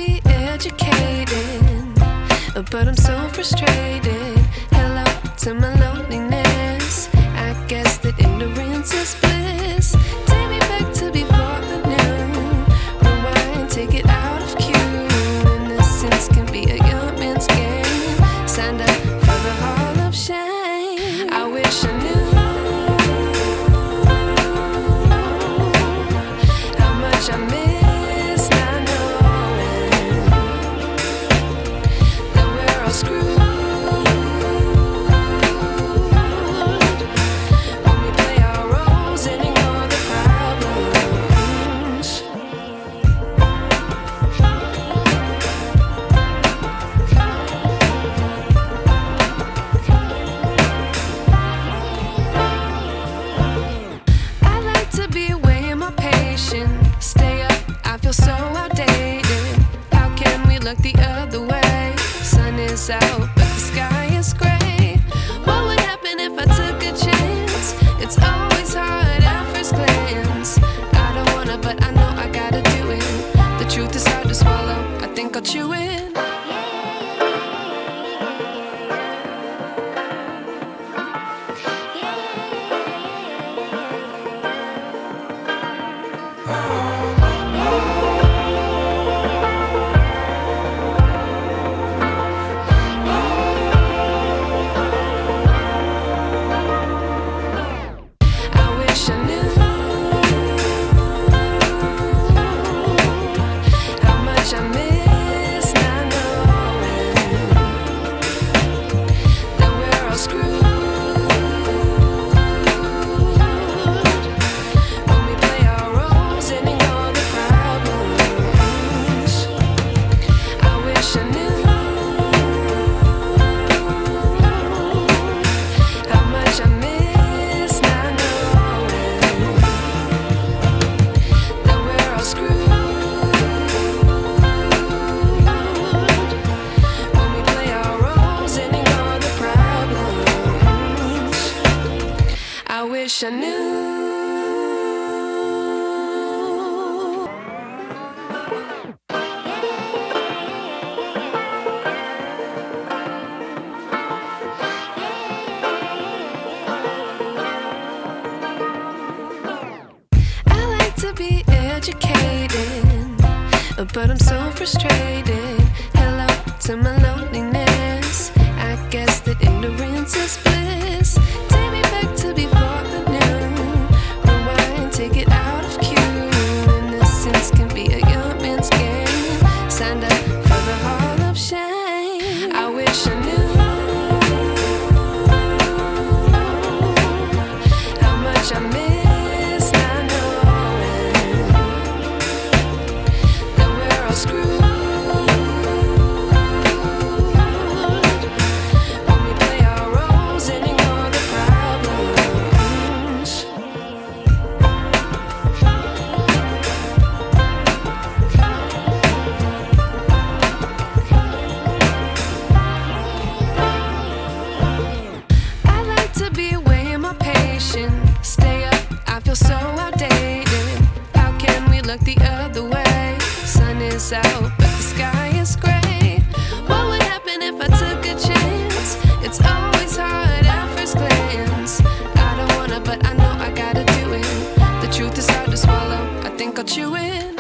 be educated, but I'm so frustrated. Hello to my loneliness. I guess that ignorance is bliss. Take me back to before I knew. Rewind, take it out of cue. Innocence can be a young man's game. Signed up for the hall of shame. I wish I knew how much I miss not knowing that we're all screwed. Stay up, I feel so outdated. How can we look the other way? Sun is out, but the sky is gray. What would happen if I took a chance? It's always hard at first glance. I don't wanna, but I know I gotta do it. The truth is hard to swallow, I think I'll chew it. I wish I knew. I like to be educated, but I'm so frustrated. Hello to my loneliness. I guess that ignorance is bliss. Take me back to before I knew. Rewind, take it out of cue. Innocence can be a young man's game. Signed up for the hall of shame. I wish I knew how much I miss not knowing that we're all screwed. Stay up, I feel so outdated. How can we look the other way? Sun is out, but the sky is gray. What would happen if I took a chance? It's always hard at first glance. I don't wanna, but I know I gotta do it. The truth is hard to swallow, I think I'll chew it.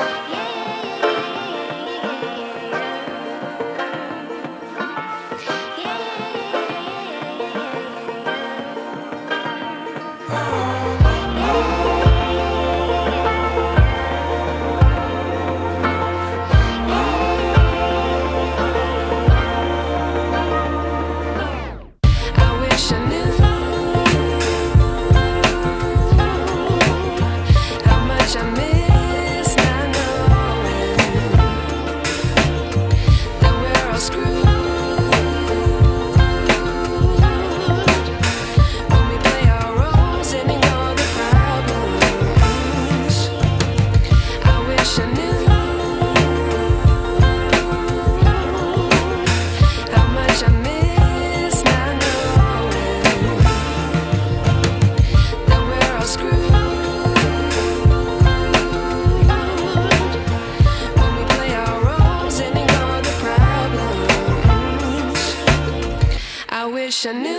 wish I knew.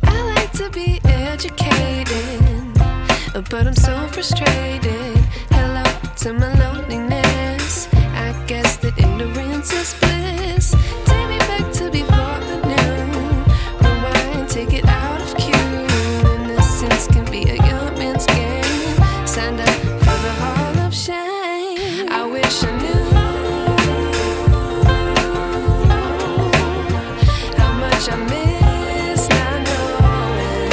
I like to be educated, but I'm so frustrated. Hello to my loneliness. I guess that ignorance is bliss. Take me back to before I knew. Rewind, take it out of cue. Innocence can be a young man's game. Signed up for the hall of shame. I wish I knew how much I miss not knowing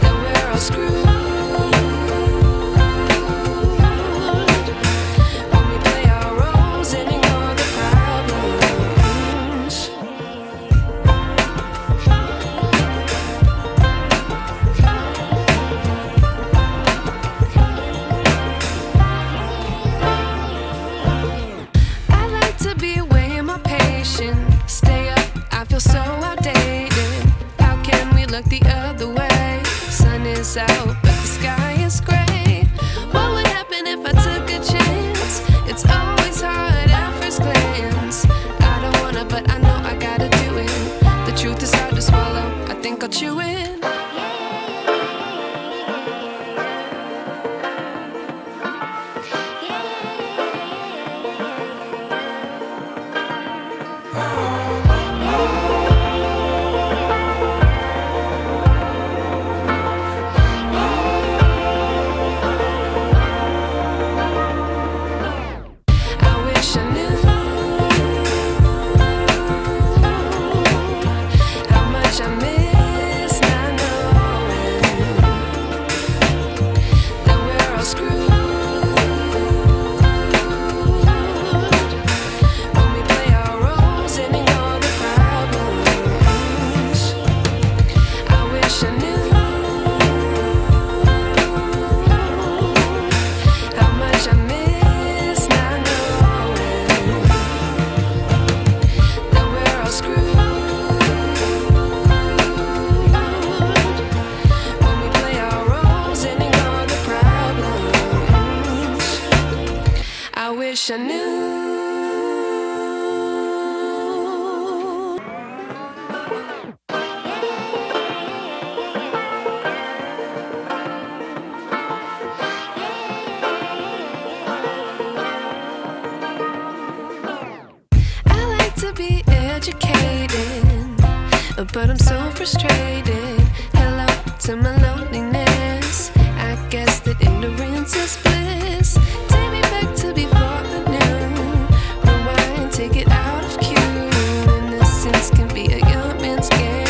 that we're all screwed. Stay up, I feel so outdated. How can we look the other way? Sun is out, but the sky is gray. What would happen if I took a chance? It's always hard at first glance. I don't wanna, but I know I gotta do it. The truth is hard to swallow, I think I'll chew it. I wish I knew. I like to be educated, but I'm so frustrated. Hello to my loneliness. I guess that ignorance is bliss. Take me back to before I knew. Rewind, take it out of cue. Innocence can be a young man's game.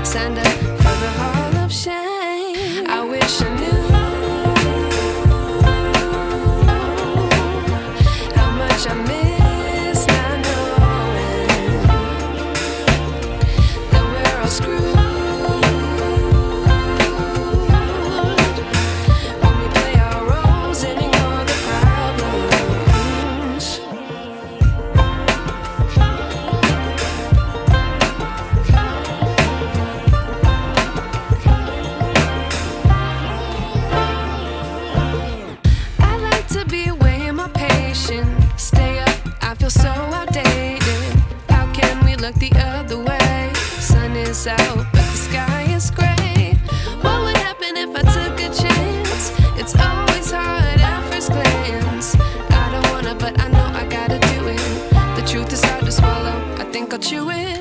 Signed up for the hall of shame. I wish I knew how much I miss not knowing that we're all screwed. Stay up, I feel so outdated. How can we look the other way? Sun is out, but the sky is gray. What would happen if I took a chance? It's always hard at first glance. I don't wanna, but I know I gotta do it. The truth is hard to swallow, I think I'll chew it.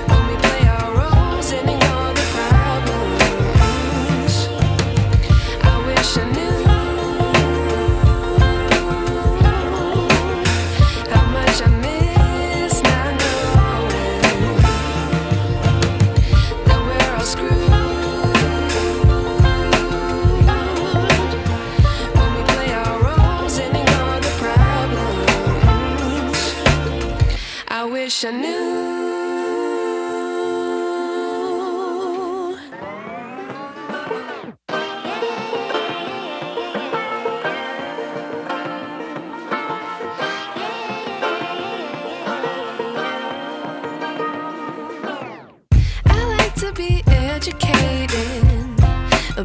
When we play our roles in to be educated,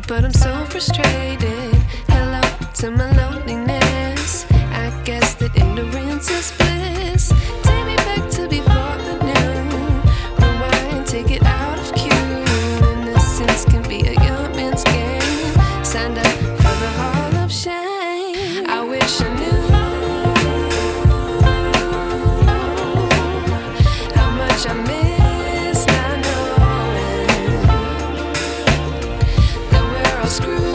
but I'm so frustrated. Hello to my loneliness. I guess that ignorance is bliss. Take me back to before I knew. Rewind, take it out of cue. Innocence can be a young man's game. Signed up for the hall of shame. I wish I knew how much I miss not knowing that we're all screwed.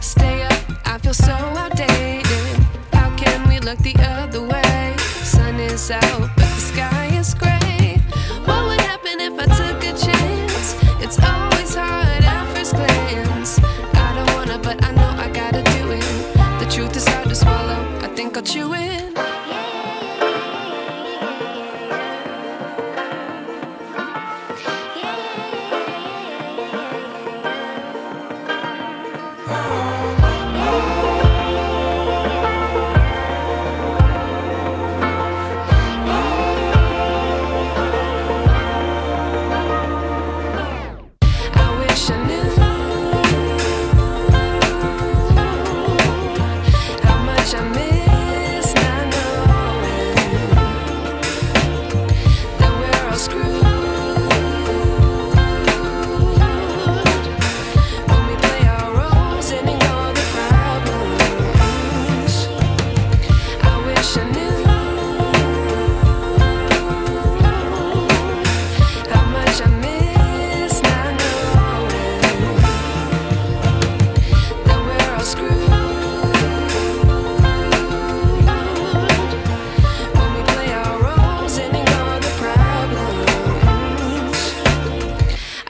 Stay up, I feel so outdated. How can we look the other way? Sun is out, but the sky is gray. What would happen if I took a chance? It's always hard at first glance. I don't wanna, but I know I gotta do it. The truth is hard to swallow, I think I'll chew it.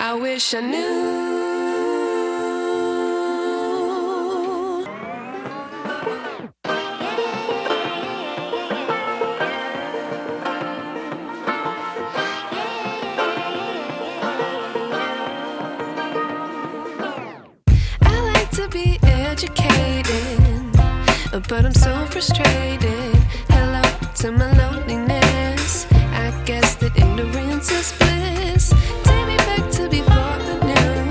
I wish I knew. I like to be educated, but I'm so frustrated. Hello to my loneliness. I guess that ignorance is bliss. Take me back to before I knew.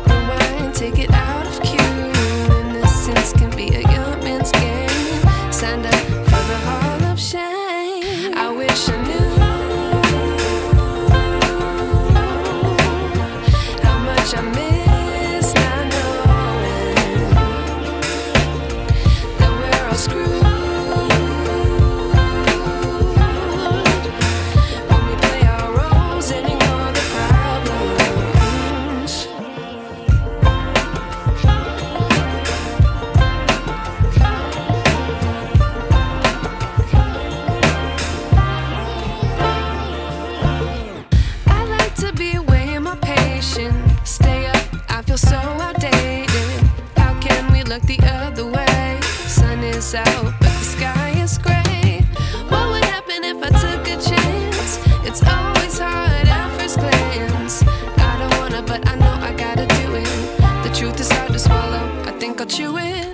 Rewind, take it out of cue. Innocence can be a young man's game. Signed up for the hall of shame. I wish I knew how much I miss not knowing that we're all screwed. Stay up, I feel so outdated. How can we look the other way? Sun is out, but the sky is gray. What would happen if I took a chance? It's always hard at first glance. I don't wanna, but I know I gotta do it. The truth is hard to swallow, I think I'll chew it.